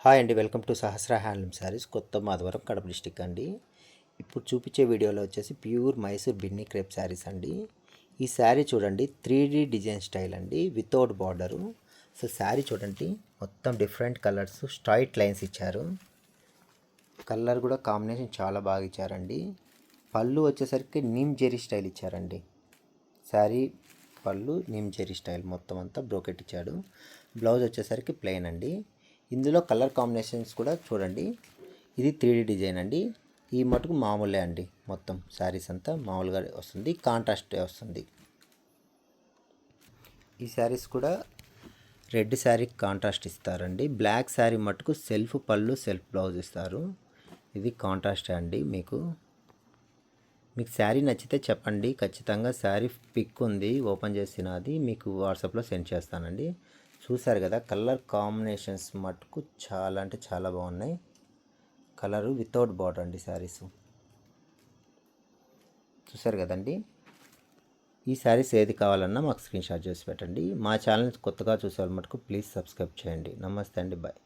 Hi అండి, welcome to Sahasra handloom saris, కొత్త Madhavaram, Kadapa district అండి. ఇప్పుడు చూపించే వీడియోలో వచ్చేసి ప్యూర్ మైసూర్ బిన్ని క్రేప్ శారీస్ అండి. ఈ శారీ చూడండి, 3D డిజైన్ స్టైల్ అండి, వితౌట్ బార్డరు. సో శారీ చూడండి, మొత్తం డిఫరెంట్ కలర్స్, స్ట్రైట్ లైన్స్ ఇచ్చారు. కలర్ కూడా కాంబినేషన్ చాలా బాగా ఇచ్చారండి. పళ్ళు వచ్చేసరికి నీమ్ జెరీ స్టైల్ ఇచ్చారండి. శారీ పళ్ళు నీమ్ జెరీ స్టైల్ మొత్తం అంతా బ్రోకెట్ ఇచ్చాడు. బ్లౌజ్ వచ్చేసరికి ప్లెయిన్ అండి. ఇందులో కలర్ కాంబినేషన్స్ కూడా చూడండి. ఇది 3D డిజైన్ అండి. ఈ మటుకు మామూలే అండి, మొత్తం శారీస్ అంతా మామూలుగా వస్తుంది, కాంట్రాస్ట్ వస్తుంది. ఈ శారీస్ కూడా రెడ్ శారీ కాంట్రాస్ట్ ఇస్తారండి. బ్లాక్ శారీ మటుకు సెల్ఫ్ పళ్ళు సెల్ఫ్ బ్లౌజ్ ఇస్తారు. ఇది కాంట్రాస్ట్ అండి. మీకు శారీ నచ్చితే చెప్పండి, ఖచ్చితంగా శారీ పిక్ ఉంది, ఓపెన్ చేసినది మీకు వాట్సాప్లో సెండ్ చేస్తానండి. చూసారు కదా, కలర్ కాంబినేషన్స్ మటుకు చాలా అంటే చాలా బాగున్నాయి. కలరు వితౌట్ బార్డర్ అండి శారీస్. చూసారు కదండి. ఈ శారీస్ ఏది కావాలన్నా మాకు స్క్రీన్ షాట్ చేసి పెట్టండి. మా ఛానల్ కొత్తగా చూసే వాళ్ళు మటుకు ప్లీజ్ సబ్స్క్రైబ్ చేయండి. నమస్తే అండి, బాయ్.